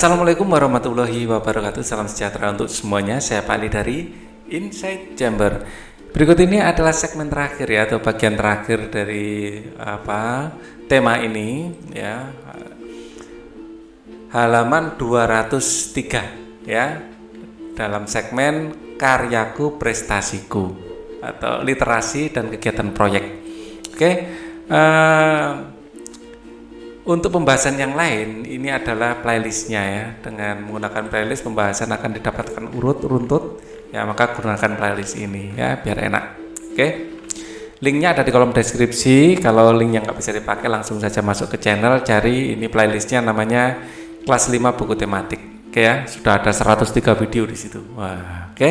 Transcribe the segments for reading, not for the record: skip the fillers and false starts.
Assalamualaikum warahmatullahi wabarakatuh. Salam sejahtera untuk semuanya. Saya Pak Ali dari Inside Chamber. Berikut ini adalah segmen terakhir ya, atau bagian terakhir dari tema ini ya. Halaman 203 ya. Dalam segmen karyaku prestasiku atau literasi dan kegiatan proyek. Oke. Untuk pembahasan yang lain, ini adalah playlistnya ya. Dengan menggunakan playlist, pembahasan akan didapatkan urut runtut. Ya, maka gunakan playlist ini ya, biar enak. Oke. Linknya ada di kolom deskripsi. Kalau link yang nggak bisa dipakai, langsung saja masuk ke channel, cari ini playlistnya, namanya kelas 5 buku tematik. Oke ya, sudah ada 103 video di situ. Wah, oke.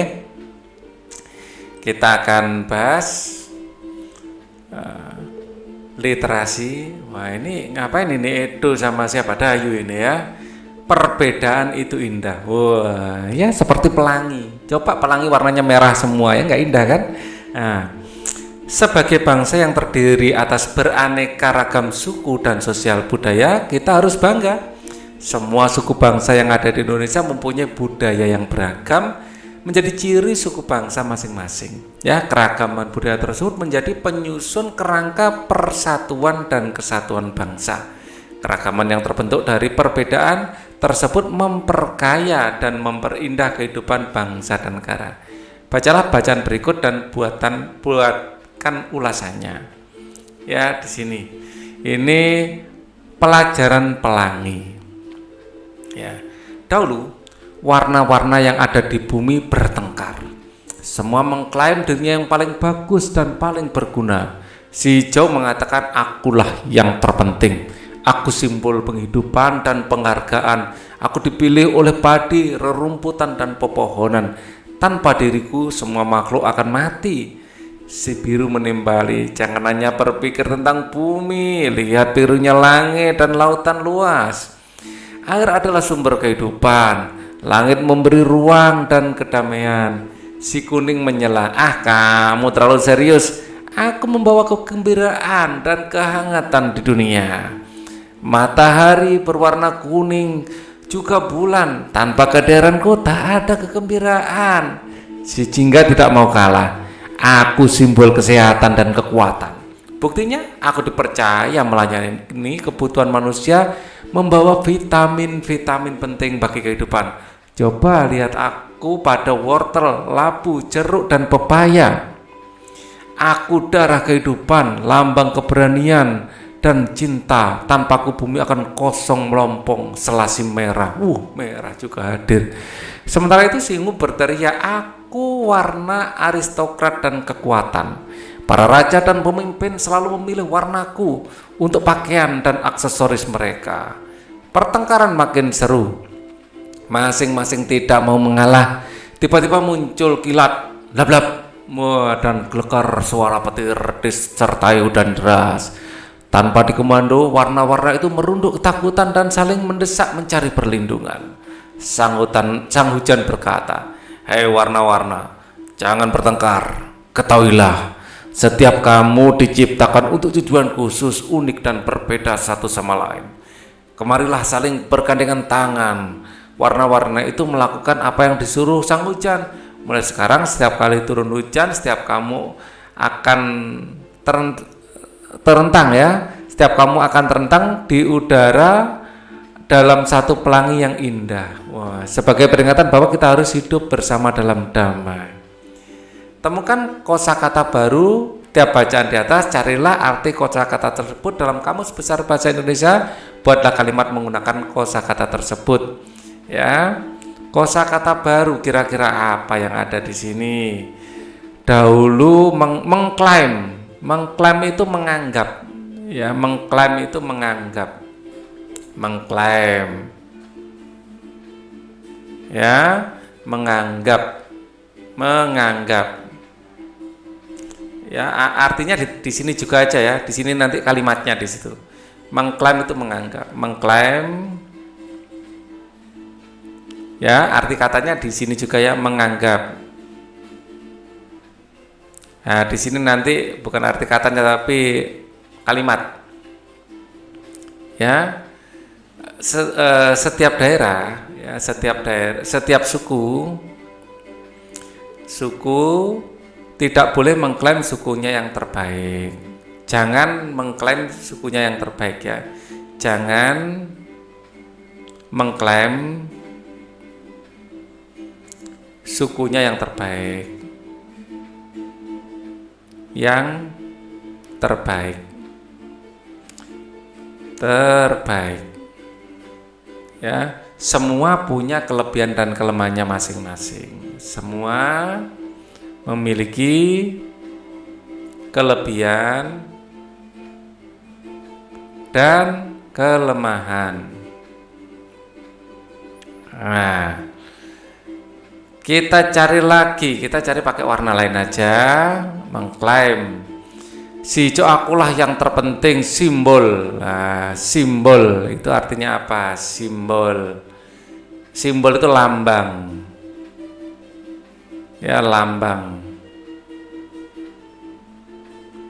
Kita akan bahas literasi. Wah, ini ngapain ini Edo sama siapa Dayu ini ya? Perbedaan itu indah. Wah, ya seperti pelangi. Coba pelangi warnanya merah semua ya, nggak indah kan? Nah, sebagai bangsa yang terdiri atas beraneka ragam suku dan sosial budaya, kita harus bangga. Semua suku bangsa yang ada di Indonesia mempunyai budaya yang beragam, menjadi ciri suku bangsa masing-masing. Ya, keragaman budaya tersebut menjadi penyusun kerangka persatuan dan kesatuan bangsa. Keragaman yang terbentuk dari perbedaan tersebut memperkaya dan memperindah kehidupan bangsa dan negara. Bacalah bacaan berikut dan buatkan ulasannya. Ya, di sini. Ini pelajaran pelangi. Ya. Dahulu warna-warna yang ada di bumi bertengkar. Semua mengklaim dirinya yang paling bagus dan paling berguna. Si hijau mengatakan, akulah yang terpenting. Aku simbol penghidupan dan penghargaan. Aku dipilih oleh padi, rerumputan dan pepohonan. Tanpa diriku semua makhluk akan mati. Si biru menimbali, jangan hanya berpikir tentang bumi, lihat birunya langit dan lautan luas. Air adalah sumber kehidupan. Langit memberi ruang dan kedamaian. Si kuning menyela, kamu terlalu serius. Aku membawa kegembiraan dan kehangatan di dunia. Matahari berwarna kuning, juga bulan. Tanpa kehadiranku tak ada kegembiraan. Si jingga tidak mau kalah. Aku simbol kesehatan dan kekuatan. Buktinya aku dipercaya melayani kebutuhan manusia, membawa vitamin-vitamin penting bagi kehidupan. Coba lihat aku pada wortel, labu, jeruk, dan pepaya. Aku darah kehidupan, lambang keberanian dan cinta. Tanpaku bumi akan kosong melompong selasi merah. Merah juga hadir. Sementara itu si ungu berteriak, aku warna aristokrat dan kekuatan. Para raja dan pemimpin selalu memilih warnaku untuk pakaian dan aksesoris mereka. Pertengkaran makin seru. Masing-masing tidak mau mengalah. Tiba-tiba muncul kilat, lap-lap, dan gelekar suara petir disertai hujan deras. Tanpa dikomando, warna-warna itu merunduk ketakutan dan saling mendesak mencari perlindungan. Sang hujan berkata, hei warna-warna, jangan bertengkar. Ketahuilah, setiap kamu diciptakan untuk tujuan khusus, unik dan berbeda satu sama lain. Kemarilah saling bergandengan tangan. Warna-warna itu melakukan apa yang disuruh sang hujan. Mulai sekarang setiap kali turun hujan, setiap kamu akan terentang ya. Setiap kamu akan terentang di udara dalam satu pelangi yang indah. Wah, sebagai peringatan bahwa kita harus hidup bersama dalam damai. Temukan kosakata baru tiap bacaan di atas, carilah arti kosakata tersebut dalam kamus besar bahasa Indonesia. Buatlah kalimat menggunakan kosakata tersebut. Ya, kosakata baru kira-kira apa yang ada di sini? Dahulu mengklaim itu menganggap, ya, mengklaim itu menganggap, ya, menganggap, ya, artinya di sini juga aja ya, di sini nanti kalimatnya di situ. Mengklaim itu menganggap, mengklaim. Ya, arti katanya di sini juga ya, menganggap. Nah, di sini nanti bukan arti katanya tapi kalimat. Ya. setiap daerah, ya, setiap suku tidak boleh mengklaim sukunya yang terbaik. Jangan mengklaim sukunya yang terbaik ya. Jangan mengklaim sukunya yang terbaik. Yang terbaik. Ya, semua punya kelebihan dan kelemahannya masing-masing. Semua memiliki kelebihan dan kelemahan. Nah, kita cari pakai warna lain aja, mengklaim si hijau akulah yang terpenting, simbol. Nah, simbol itu artinya apa? Simbol itu lambang. Ya, lambang.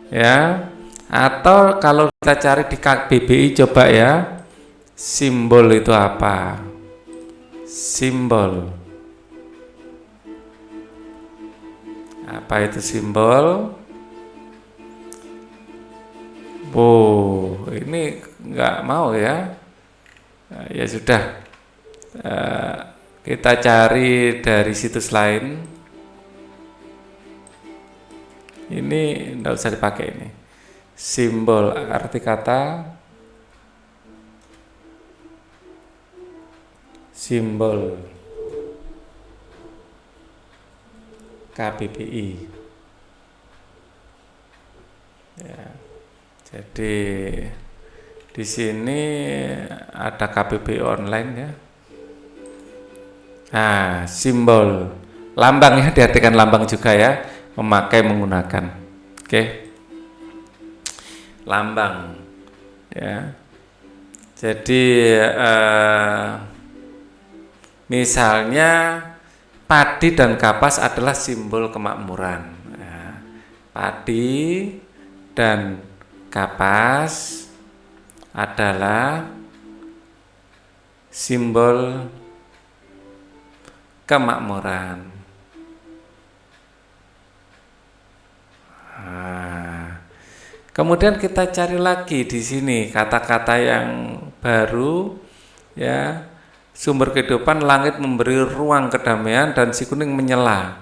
Ya, atau kalau kita cari di KBBI coba ya, simbol itu apa? Simbol. Apa itu simbol? Ini nggak mau ya. Nah, ya sudah, kita cari dari situs lain. Ini nggak usah dipakai ini. Simbol, arti kata simbol KBBI. Ya. Jadi di sini ada KBBI online ya. Nah, simbol, lambang ya, diartikan lambang juga ya. Menggunakan, oke. Lambang, ya. Jadi misalnya padi dan kapas adalah simbol kemakmuran. Ya. Padi dan kapas adalah simbol kemakmuran. Kemudian kita cari lagi di sini kata-kata yang baru ya. Sumber kehidupan, langit memberi ruang kedamaian dan si kuning menyela.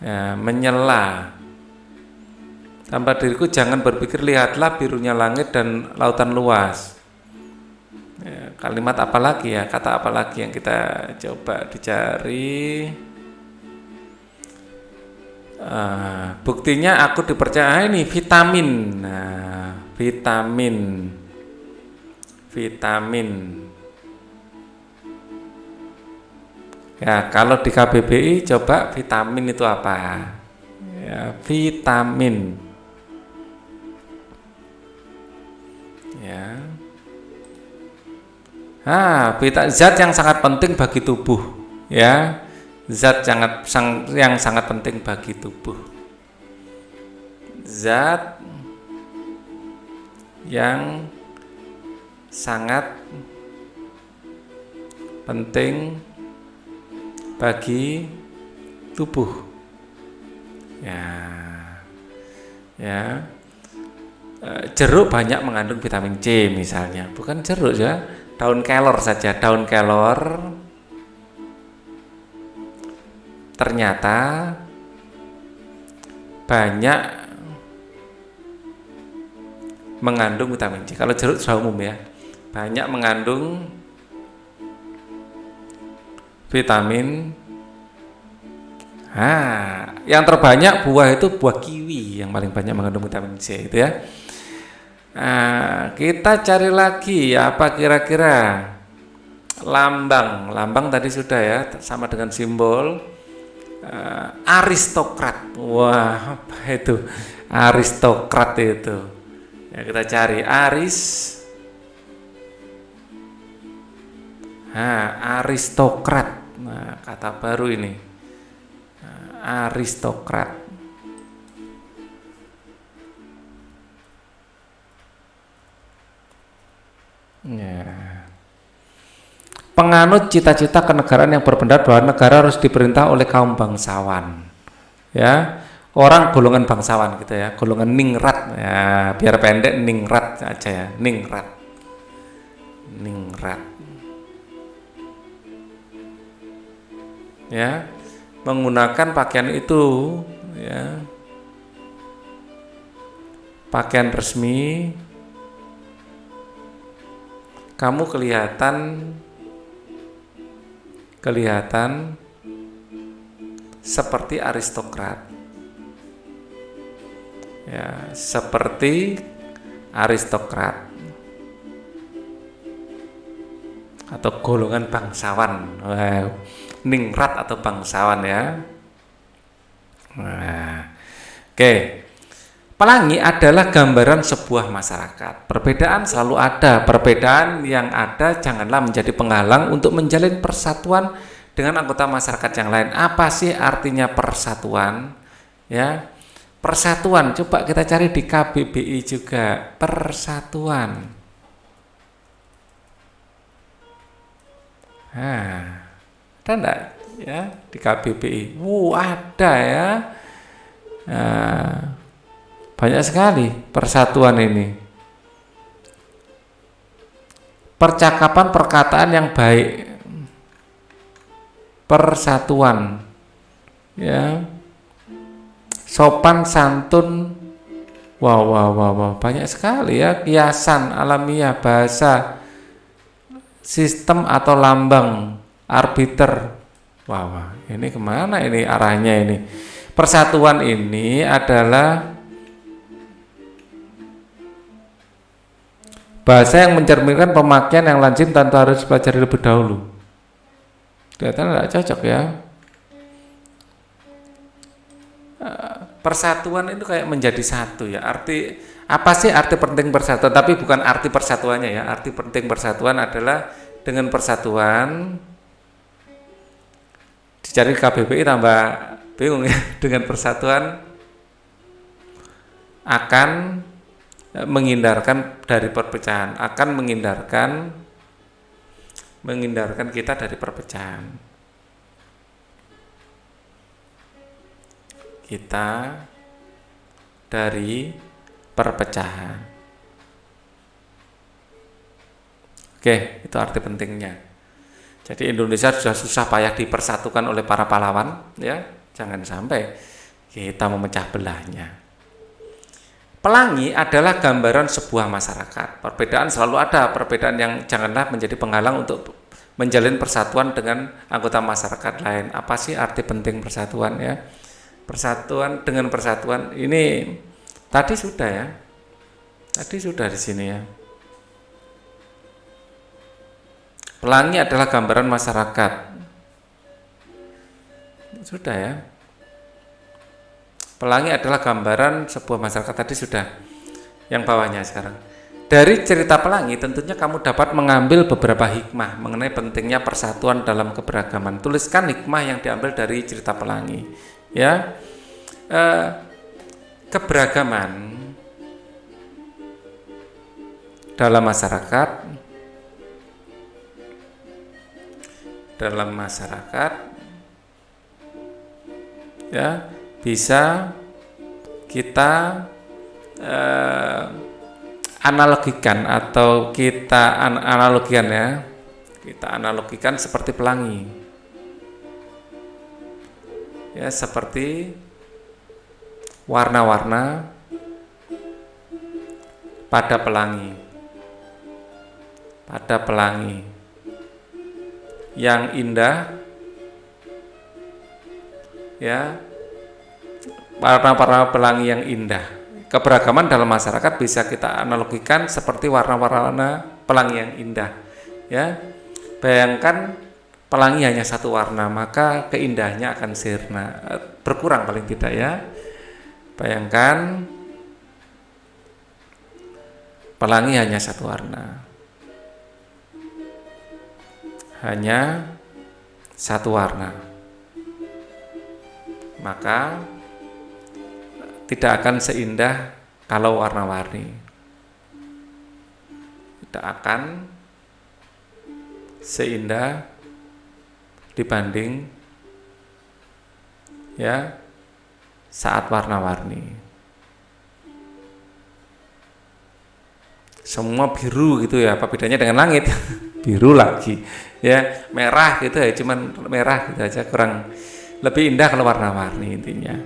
Ya, menyela. Tanpa diriku jangan berpikir, lihatlah birunya langit dan lautan luas. Ya, kalimat apa lagi ya? Kata apa lagi yang kita coba dicari? Buktinya aku dipercaya ini vitamin. Nah, vitamin. Ya, kalau di KBBI coba vitamin itu apa? Ya, vitamin. Ya. Zat yang sangat penting bagi tubuh. Ya. Zat yang sangat penting bagi tubuh. Zat yang sangat penting bagi tubuh. Ya. Jeruk banyak mengandung vitamin C misalnya. Bukan jeruk ya, daun kelor saja. Daun kelor ternyata banyak mengandung vitamin C. Kalau jeruk sudah umum ya, banyak mengandung vitamin. Yang terbanyak buah itu buah kiwi yang paling banyak mengandung vitamin C itu ya. Kita cari lagi apa kira-kira lambang tadi sudah ya, sama dengan simbol. Aristokrat. Wah, apa itu aristokrat itu ya, kita cari aristokrat. Nah, kata baru ini, aristokrat. Ya. penganut cita-cita kenegaraan yang berpendapat bahwa negara harus diperintah oleh kaum bangsawan. Ya, orang golongan bangsawan gitu ya, golongan ningrat ya, biar pendek ningrat aja ya, ningrat. Ya, menggunakan pakaian itu ya, pakaian resmi, kamu kelihatan seperti aristokrat ya, seperti aristokrat atau golongan bangsawan. Ningrat atau bangsawan ya. Oke. Pelangi adalah gambaran sebuah masyarakat. Perbedaan selalu ada. Perbedaan yang ada janganlah menjadi penghalang untuk menjalin persatuan dengan anggota masyarakat yang lain. Apa sih artinya persatuan? Ya, persatuan. Coba kita cari di KBBI juga. Persatuan. Ada enggak ya di KBBI? Ada ya. Banyak sekali persatuan ini. Percakapan perkataan yang baik. Persatuan. Ya. Sopan santun. Wow, banyak sekali ya, kiasan alamiah, bahasa, sistem atau lambang, arbiter. Ini kemana ini arahnya ini? Persatuan ini adalah bahasa yang mencerminkan pemakaian yang lazim tanpa harus pelajari lebih dahulu. Kelihatannya tidak cocok ya. Persatuan itu kayak menjadi satu ya. Arti apa sih arti penting persatuan? Tapi bukan arti persatuannya ya. Arti penting persatuan adalah dengan persatuan, dicari KBBI tambah bingung ya. Dengan persatuan akan menghindarkan dari perpecahan, akan menghindarkan kita dari perpecahan. Kita dari perpecahan. Oke, itu arti pentingnya. Jadi Indonesia sudah susah payah dipersatukan oleh para pahlawan, ya. Jangan sampai kita memecah belahnya. Pelangi adalah gambaran sebuah masyarakat. Perbedaan selalu ada, perbedaan yang janganlah menjadi penghalang untuk menjalin persatuan dengan anggota masyarakat lain. Apa sih arti penting persatuan ya? Persatuan dengan persatuan ini tadi sudah ya. Tadi sudah di sini ya. Pelangi adalah gambaran masyarakat. Sudah ya. Pelangi adalah gambaran sebuah masyarakat, tadi sudah. Yang bawahnya sekarang. Dari cerita pelangi tentunya kamu dapat mengambil beberapa hikmah mengenai pentingnya persatuan dalam keberagaman. Tuliskan hikmah yang diambil dari cerita pelangi. Ya, keberagaman dalam masyarakat ya bisa kita analogikan atau kita analogikan seperti pelangi ya, seperti warna-warna pada pelangi yang indah ya, warna-warna pelangi yang indah. Keberagaman dalam masyarakat bisa kita analogikan seperti warna-warna pelangi yang indah ya. Bayangkan pelangi hanya satu warna, maka keindahannya akan sirna, berkurang paling tidak ya. Bayangkan pelangi hanya satu warna, hanya satu warna, maka tidak akan seindah kalau warna-warni. Tidak akan seindah dibanding ya saat warna-warni. Semua biru gitu ya, apa bedanya dengan langit? Biru lagi ya, merah gitu ya, cuman merah gitu aja, kurang lebih indah kalau warna-warni intinya.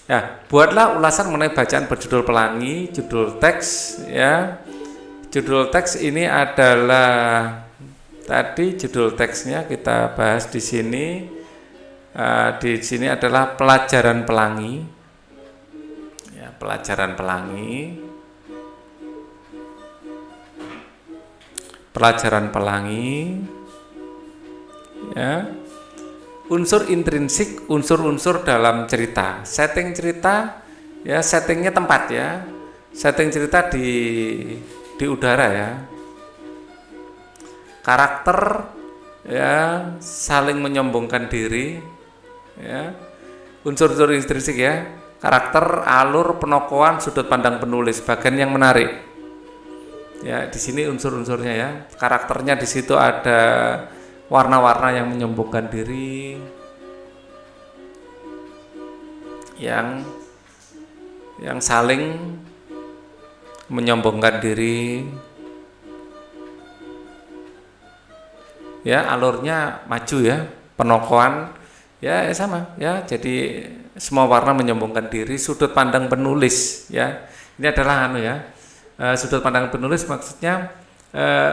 Ya, buatlah ulasan mengenai bacaan berjudul Pelangi, judul teks ya. Judul teks ini adalah tadi judul teksnya kita bahas di sini. Di sini adalah pelajaran pelangi. Ya, pelajaran pelangi. Pelajaran pelangi. Ya. Unsur intrinsik, unsur-unsur dalam cerita. Setting cerita, ya settingnya tempat ya. Setting cerita di udara ya. Karakter ya saling menyombongkan diri ya. Unsur-unsur intrinsik ya. Karakter, alur, penokohan, sudut pandang penulis, bagian yang menarik. Ya, di sini unsur-unsurnya ya. Karakternya di situ ada warna-warna yang menyombongkan diri, yang saling menyombongkan diri. Ya, alurnya maju ya, penokohan ya sama ya. Jadi semua warna menyombongkan diri, sudut pandang penulis ya. Ini adalah sudut pandang penulis maksudnya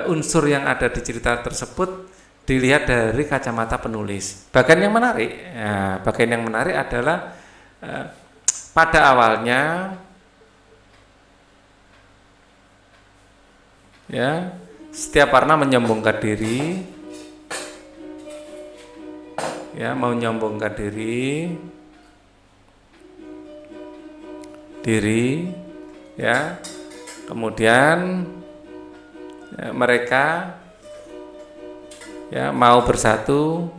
unsur yang ada di cerita tersebut dilihat dari kacamata penulis. Bagian yang menarik adalah pada awalnya ya setiap warna menyombongkan diri ya, mau menyombongkan diri ya. Kemudian ya, mereka ya mau bersatu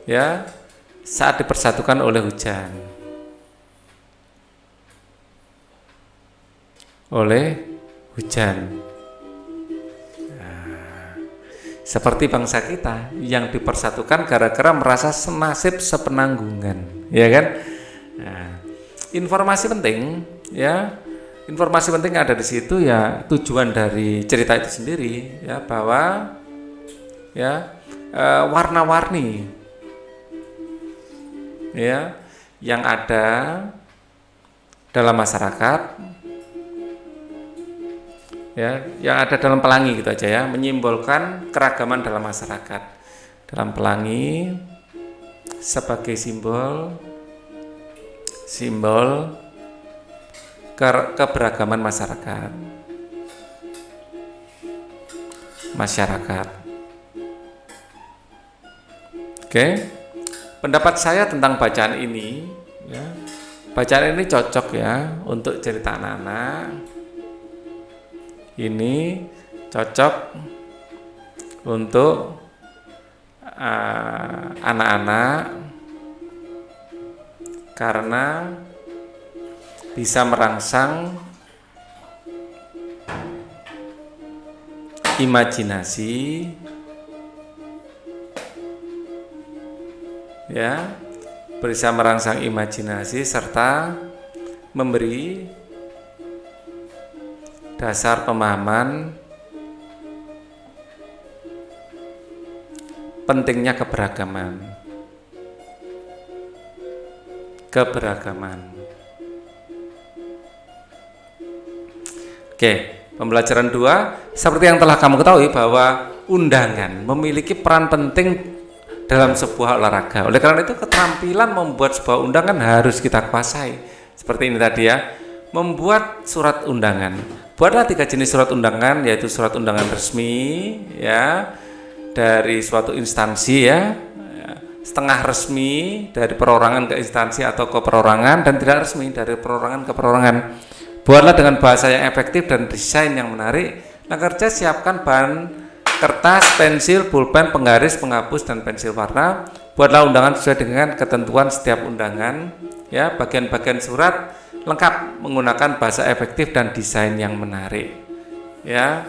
ya saat dipersatukan oleh hujan. Nah, seperti bangsa kita yang dipersatukan gara-gara merasa senasib sepenanggungan, ya kan? Nah, informasi penting ya. Informasi penting yang ada di situ ya, tujuan dari cerita itu sendiri ya, bahwa ya warna-warni ya yang ada dalam masyarakat ya, yang ada dalam pelangi gitu aja ya, menyimbolkan keragaman dalam masyarakat. Dalam pelangi sebagai simbol keberagaman masyarakat. Oke. Pendapat saya tentang bacaan ini ya. Bacaan ini cocok ya untuk cerita anak-anak. Ini cocok untuk anak-anak karena bisa merangsang imajinasi ya, bisa merangsang imajinasi serta memberi dasar pemahaman pentingnya keberagaman. Oke, pembelajaran 2, seperti yang telah kamu ketahui bahwa undangan memiliki peran penting dalam sebuah olahraga. Oleh karena itu keterampilan membuat sebuah undangan harus kita kuasai. Seperti ini tadi ya, membuat surat undangan. Buatlah 3 jenis surat undangan, yaitu surat undangan resmi ya dari suatu instansi ya, setengah resmi dari perorangan ke instansi atau ke perorangan, dan tidak resmi dari perorangan ke perorangan. Buatlah dengan bahasa yang efektif dan desain yang menarik. Nah, kerja siapkan bahan kertas, pensil, pulpen, penggaris, penghapus, dan pensil warna. Buatlah undangan sesuai dengan ketentuan setiap undangan. Ya, bagian-bagian surat lengkap menggunakan bahasa efektif dan desain yang menarik. Ya.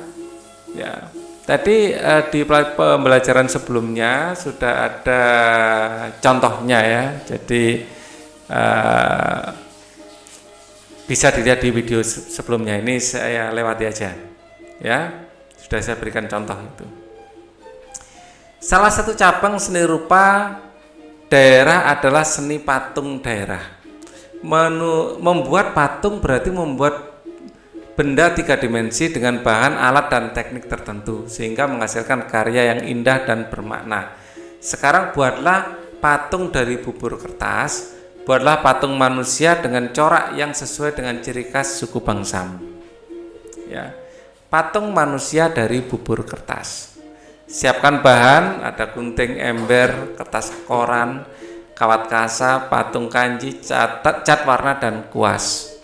Tadi di pembelajaran sebelumnya sudah ada contohnya ya. Jadi bisa dilihat di video sebelumnya. Ini saya lewati aja. Ya, sudah saya berikan contoh itu. Salah satu cabang seni rupa daerah adalah seni patung daerah. Membuat patung berarti membuat benda 3 dimensi dengan bahan, alat, dan teknik tertentu sehingga menghasilkan karya yang indah dan bermakna. Sekarang buatlah patung dari bubur kertas, buatlah patung manusia dengan corak yang sesuai dengan ciri khas suku bangsamu. Ya, patung manusia dari bubur kertas. Siapkan bahan, ada gunting, ember, kertas koran, kawat kasa, patung kanji, cat warna, dan kuas.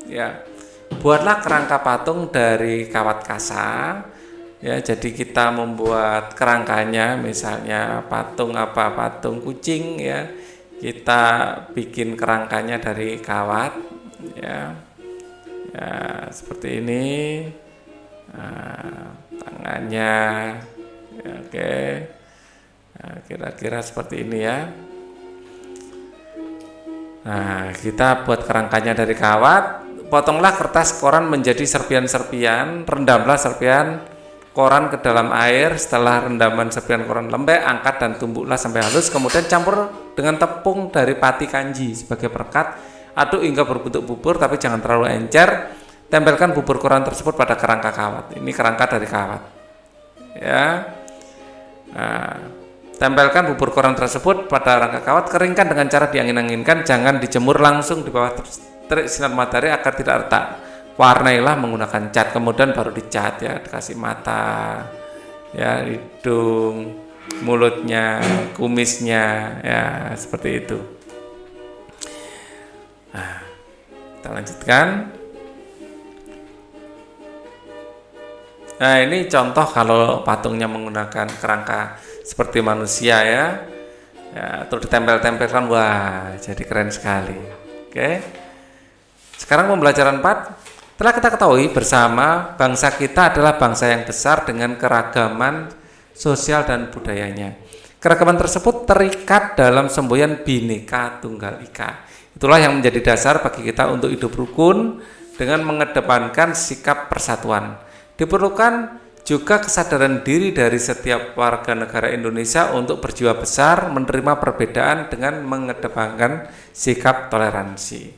Ya. Buatlah kerangka patung dari kawat kasa. Ya, jadi kita membuat kerangkanya, misalnya patung kucing ya. Kita bikin kerangkanya dari kawat ya. Ya, seperti ini. Nah, tangannya ya, oke. Nah, kira-kira seperti ini ya. Nah, kita buat kerangkanya dari kawat. Potonglah kertas koran menjadi serpian-serpian, rendamlah serpian koran ke dalam air. Setelah rendaman serpian koran lembek, angkat dan tumbuklah sampai halus, kemudian campur dengan tepung dari pati kanji sebagai perekat. Aduk hingga berbentuk bubur tapi jangan terlalu encer. Tempelkan bubur koran tersebut pada kerangka kawat. Ini kerangka dari kawat. Ya. Nah, tempelkan bubur koran tersebut pada rangka kawat, keringkan dengan cara diangin-anginkan, jangan dijemur langsung di bawah terik sinar matahari agar tidak retak. Warnailah menggunakan cat, kemudian baru dicat ya, dikasih mata, ya, hidung, mulutnya, kumisnya, ya seperti itu. Nah, kita lanjutkan. Nah, ini contoh kalau patungnya menggunakan kerangka seperti manusia ya. Ya, terus ditempel-tempelkan, wah, jadi keren sekali. Oke. Sekarang pembelajaran 4, telah kita ketahui bersama bangsa kita adalah bangsa yang besar dengan keragaman sosial dan budayanya. Keragaman tersebut terikat dalam semboyan Bhinneka Tunggal Ika. Itulah yang menjadi dasar bagi kita untuk hidup rukun dengan mengedepankan sikap persatuan. Diperlukan juga kesadaran diri dari setiap warga negara Indonesia untuk berjiwa besar, menerima perbedaan dengan mengedepankan sikap toleransi.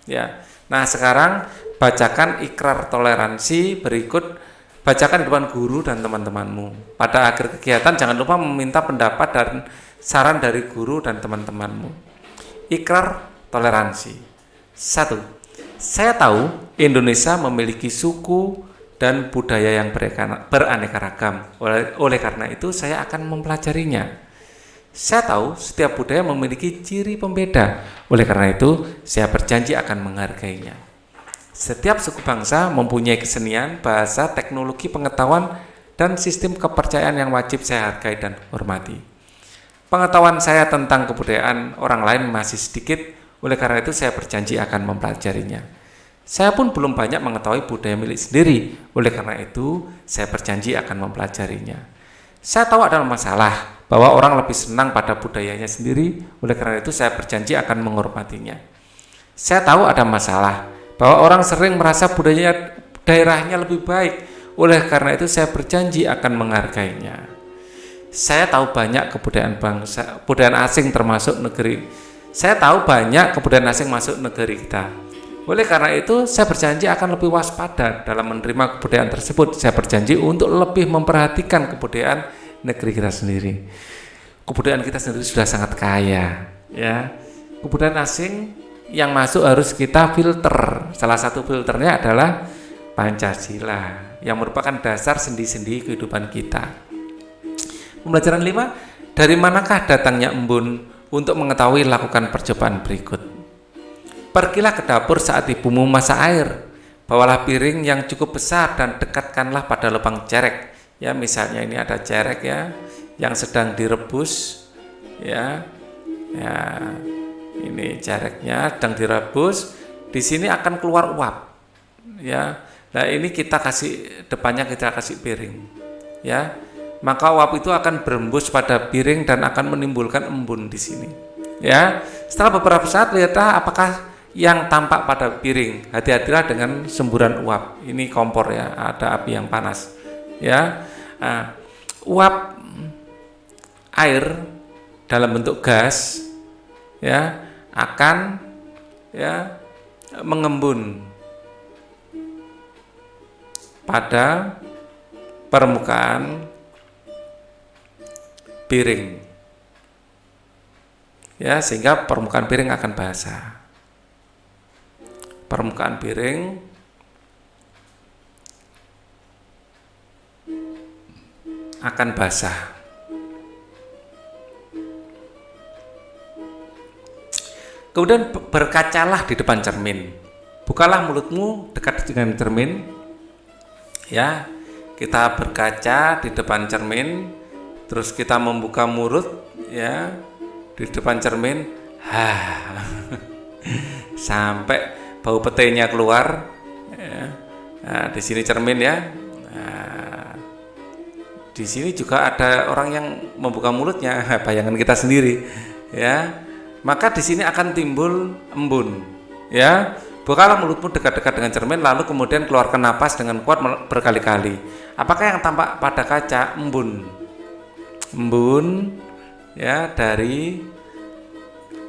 Ya. Nah, sekarang bacakan ikrar toleransi berikut, bacakan di depan guru dan teman-temanmu. Pada akhir kegiatan jangan lupa meminta pendapat dan saran dari guru dan teman-temanmu. Ikrar toleransi. 1. Saya tahu Indonesia memiliki suku dan budaya yang beraneka ragam. Oleh karena itu saya akan mempelajarinya. Saya tahu setiap budaya memiliki ciri pembeda. Oleh karena itu, saya berjanji akan menghargainya. Setiap suku bangsa mempunyai kesenian, bahasa, teknologi, pengetahuan, dan sistem kepercayaan yang wajib saya hargai dan hormati. Pengetahuan saya tentang kebudayaan orang lain masih sedikit, oleh karena itu saya berjanji akan mempelajarinya. Saya pun belum banyak mengetahui budaya milik sendiri, oleh karena itu saya berjanji akan mempelajarinya. Saya tahu ada masalah bahwa orang lebih senang pada budayanya sendiri, oleh karena itu saya berjanji akan menghormatinya. Saya tahu ada masalah bahwa orang sering merasa budaya daerahnya lebih baik, oleh karena itu saya berjanji akan menghargainya. Saya tahu banyak kebudayaan asing termasuk negeri. Saya tahu banyak kebudayaan asing masuk negeri kita. Oleh karena itu saya berjanji akan lebih waspada dalam menerima kebudayaan tersebut. Saya berjanji untuk lebih memperhatikan kebudayaan negeri kita sendiri. Kebudayaan kita sendiri sudah sangat kaya, ya. Kebudayaan asing yang masuk harus kita filter. Salah satu filternya adalah Pancasila, yang merupakan dasar sendi-sendi kehidupan kita. Pembelajaran 5, dari manakah datangnya embun untuk mengetahui lakukan percobaan berikut. Pergilah ke dapur saat ibumu masak air. Bawalah piring yang cukup besar dan dekatkanlah pada lubang cerek. Ya, misalnya ini ada cerek ya, yang sedang direbus. Ya, ya, ini cereknya sedang direbus. Di sini akan keluar uap. Ya, nah ini kita kasih depannya kita kasih piring. ya, maka uap itu akan berembus pada piring dan akan menimbulkan embun di sini. Ya, setelah beberapa saat lihatlah apakah yang tampak pada piring. Hati-hatilah dengan semburan uap. Ini kompor ya, ada api yang panas. Ya, uap air dalam bentuk gas ya akan ya mengembun pada permukaan piring ya, sehingga permukaan piring akan basah. Permukaan piring akan basah. Kemudian berkacalah di depan cermin. Bukalah mulutmu dekat dengan cermin. Ya, kita berkaca di depan cermin, terus kita membuka mulut ya di depan cermin. Sampai bau petenya keluar. Ya. Nah, di sini cermin ya. Nah, di sini juga ada orang yang membuka mulutnya, bayangan kita sendiri, ya. Maka di sini akan timbul embun, ya. Bukalah mulutmu dekat-dekat dengan cermin, lalu kemudian keluarkan napas dengan kuat berkali-kali. Apakah yang tampak pada kaca? Embun, embun, ya, dari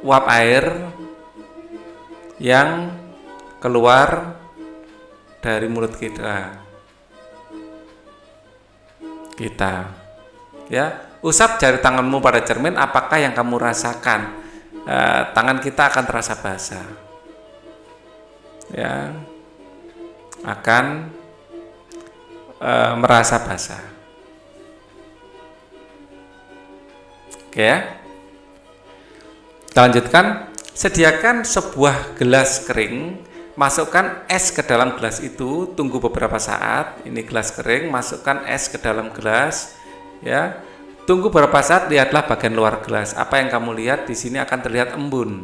uap air yang keluar dari mulut kita, ya. Usap jari tanganmu pada cermin, apakah yang kamu rasakan? Tangan kita akan terasa basah, ya, akan merasa basah. Oke ya, kita lanjutkan. Sediakan sebuah gelas kering, masukkan es ke dalam gelas itu, tunggu beberapa saat. Ini gelas kering, masukkan es ke dalam gelas, ya. Tunggu beberapa saat, lihatlah bagian luar gelas. Apa yang kamu lihat di sini akan terlihat embun.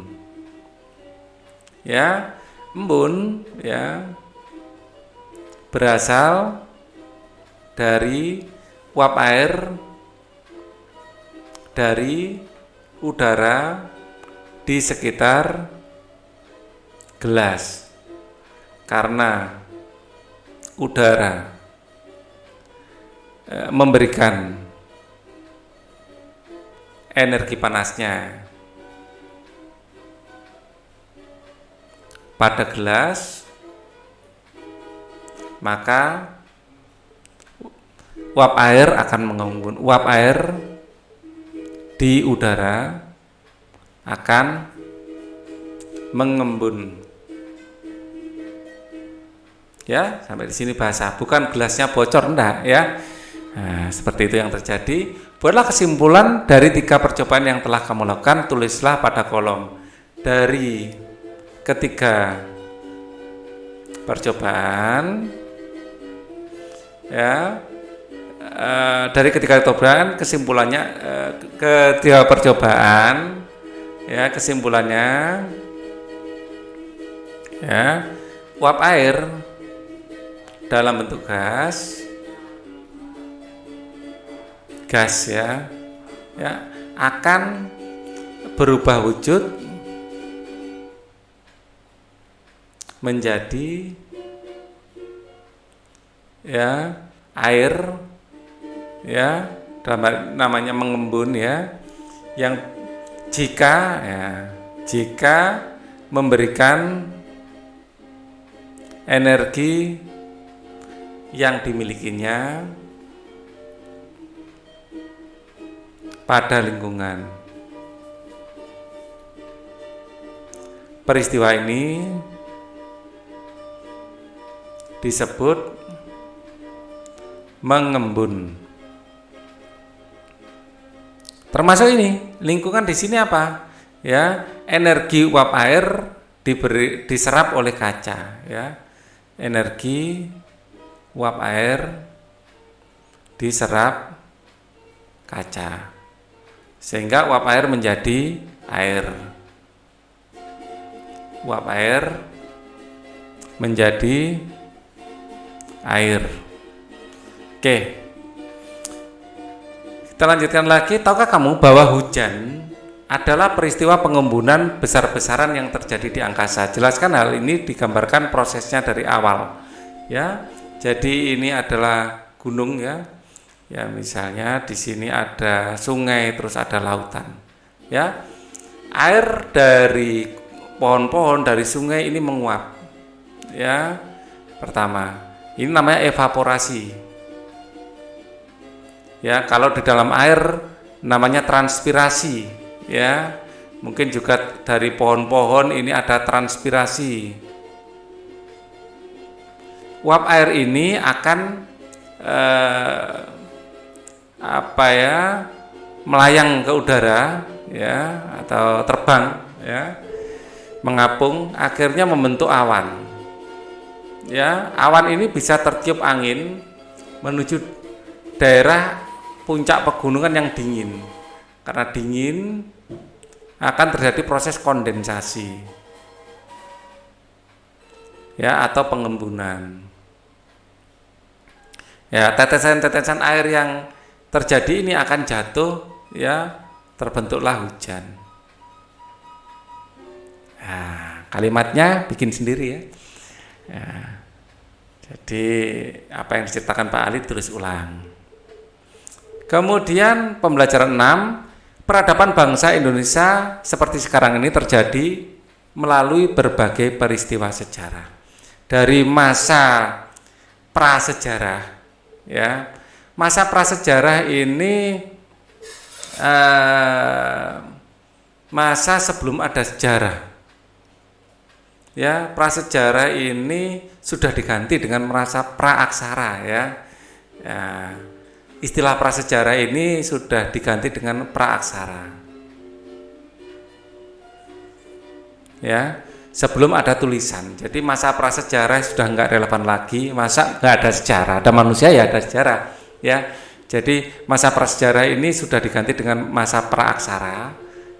Ya, embun, ya, berasal dari uap air dari udara di sekitar gelas, karena udara memberikan energi panasnya pada gelas, maka uap air akan mengembun. Uap air di udara akan mengembun. Ya, sampai di sini basah. Bukan gelasnya bocor, enggak ya. Nah, seperti itu yang terjadi. Buatlah kesimpulan dari 3 percobaan yang telah kamu lakukan, tulislah pada kolom. Dari ketiga percobaan, ya, dari ketiga percobaan kesimpulannya, ketiga percobaan, ya, kesimpulannya, ya, uap air dalam bentuk gas ya, akan berubah wujud menjadi, ya, air, ya, namanya mengembun, ya, yang jika memberikan energi yang dimilikinya pada lingkungan. Peristiwa ini disebut mengembun. Termasuk ini, lingkungan di sini apa? Ya, energi uap air diserap oleh kaca, ya. Energi uap air diserap kaca, sehingga uap air menjadi air. Uap air menjadi air. Oke. Kita lanjutkan lagi, tahukah kamu bahwa hujan adalah peristiwa pengembunan besar-besaran yang terjadi di angkasa? Jelaskan hal ini, digambarkan prosesnya dari awal. Ya, jadi ini adalah gunung ya. Ya, misalnya di sini ada sungai, terus ada lautan. Ya, air dari pohon-pohon dari sungai ini menguap. Ya, pertama, ini namanya evaporasi. Ya, kalau di dalam air namanya transpirasi, ya. Mungkin juga dari pohon-pohon ini ada transpirasi. Uap air ini akan melayang ke udara, ya, atau terbang, ya, mengapung, akhirnya membentuk awan. Ya, awan ini bisa tertiup angin menuju daerah puncak pegunungan yang dingin. Karena dingin akan terjadi proses kondensasi, ya, atau pengembunan. Ya, tetesan-tetesan air yang terjadi ini akan jatuh, ya, terbentuklah hujan. Nah, kalimatnya bikin sendiri ya. Ya. Jadi apa yang diceritakan Pak Ali tulis ulang. Kemudian pembelajaran 6, peradaban bangsa Indonesia seperti sekarang ini terjadi melalui berbagai peristiwa sejarah. Dari masa prasejarah, ya. Masa prasejarah ini masa sebelum ada sejarah. Ya, prasejarah ini sudah diganti dengan masa praaksara, ya. Ya. Istilah prasejarah ini sudah diganti dengan praaksara. Ya, sebelum ada tulisan. Jadi masa prasejarah sudah enggak relevan lagi. Masa enggak ada sejarah, ada manusia ya ada sejarah. Ya, jadi masa prasejarah ini sudah diganti dengan masa praaksara.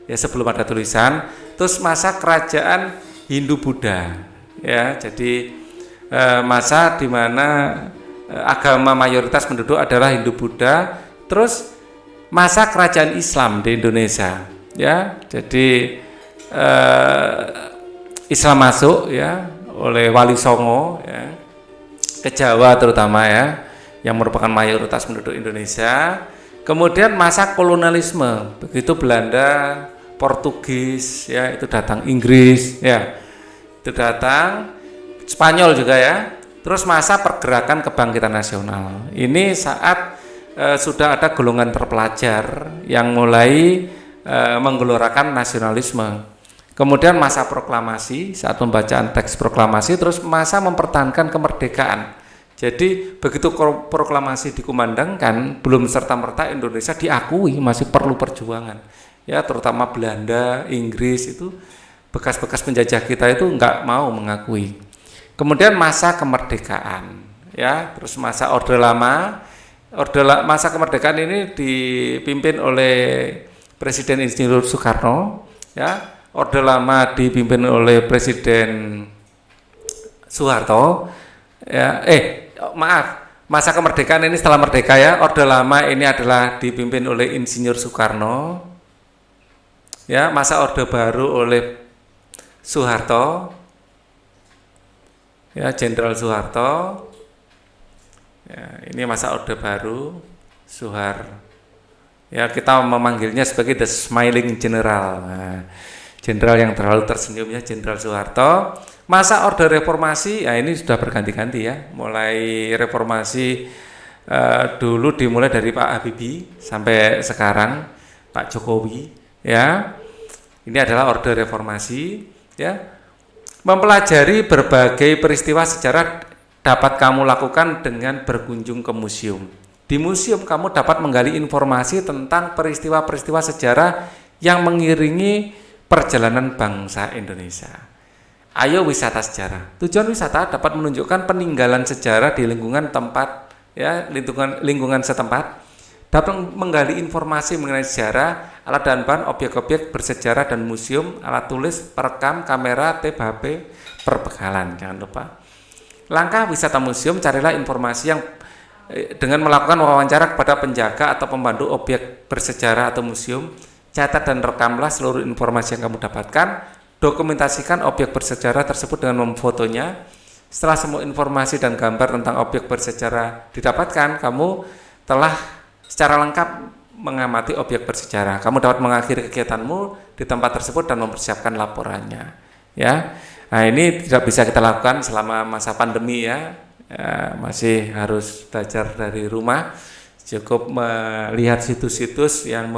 Ya, sebelum ada tulisan. Terus masa kerajaan Hindu-Buddha. Ya, jadi masa di mana agama mayoritas penduduk adalah Hindu-Buddha. Terus masa kerajaan Islam di Indonesia, ya. Jadi Islam masuk, ya, oleh Wali Songo, ya, ke Jawa terutama, ya, yang merupakan mayoritas penduduk Indonesia. Kemudian masa kolonialisme, begitu Belanda, Portugis, ya, itu datang, Inggris, ya, itu datang, Spanyol juga, ya. Terus masa pergerakan kebangkitan nasional. Ini saat sudah ada golongan terpelajar yang mulai menggelorakan nasionalisme. Kemudian masa proklamasi, saat pembacaan teks proklamasi, terus masa mempertahankan kemerdekaan. Jadi begitu proklamasi dikumandangkan, belum serta-merta Indonesia diakui, masih perlu perjuangan. Ya, terutama Belanda, Inggris itu bekas-bekas penjajah kita itu enggak mau mengakui. Kemudian masa kemerdekaan, ya, terus masa Orde Lama. Masa kemerdekaan ini dipimpin oleh Presiden Insinyur Soekarno, ya. Orde Lama dipimpin oleh Presiden Soeharto, ya. Masa kemerdekaan ini setelah merdeka, ya. Orde Lama ini adalah dipimpin oleh Insinyur Soekarno, ya. Masa Orde Baru oleh Soeharto, ya, Jenderal Soeharto. Ya, ini masa Orde Baru, Soehar. Ya, kita memanggilnya sebagai the smiling general. Nah, jenderal yang terlalu tersenyumnya Jenderal Soeharto. Masa Orde Reformasi, ya, ini sudah berganti-ganti, ya. Mulai reformasi dulu dimulai dari Pak Habibie sampai sekarang Pak Jokowi, ya. Ini adalah Orde Reformasi, ya. Mempelajari berbagai peristiwa sejarah dapat kamu lakukan dengan berkunjung ke museum. Di museum kamu dapat menggali informasi tentang peristiwa-peristiwa sejarah yang mengiringi perjalanan bangsa Indonesia. Ayo wisata sejarah. Tujuan wisata dapat menunjukkan peninggalan sejarah di lingkungan tempat, ya, lingkungan setempat. Dapat menggali informasi mengenai sejarah, alat dan bahan, objek-objek bersejarah dan museum, alat tulis, perekam, kamera, tape, HP, perbekalan. Jangan lupa. Langkah wisata museum, carilah informasi yang dengan melakukan wawancara kepada penjaga atau pemandu objek bersejarah atau museum, catat dan rekamlah seluruh informasi yang kamu dapatkan, dokumentasikan objek bersejarah tersebut dengan memfotonya. Setelah semua informasi dan gambar tentang objek bersejarah didapatkan, kamu telah secara lengkap mengamati objek bersejarah. Kamu dapat mengakhiri kegiatanmu di tempat tersebut dan mempersiapkan laporannya. Ya, nah ini tidak bisa kita lakukan selama masa pandemi ya. Masih harus belajar dari rumah. Cukup melihat situs-situs yang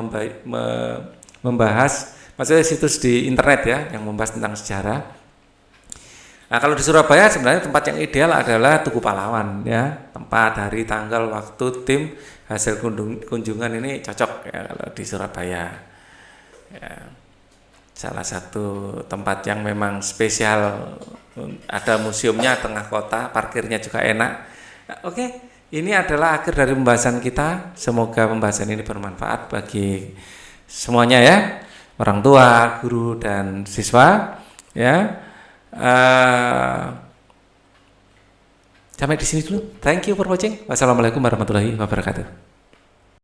membahas, maksudnya situs di internet ya, yang membahas tentang sejarah. Nah, kalau di Surabaya sebenarnya tempat yang ideal adalah Tugu Pahlawan ya, tempat, hari, tanggal, waktu, tim, hasil kunjungan ini cocok ya kalau di Surabaya. Ya, salah satu tempat yang memang spesial, ada museumnya tengah kota, parkirnya juga enak. Nah, oke, ini adalah akhir dari pembahasan kita. Semoga pembahasan ini bermanfaat bagi semuanya ya, orang tua, guru dan siswa ya. Sampai di sini dulu. Thank you for watching. Wassalamualaikum warahmatullahi wabarakatuh.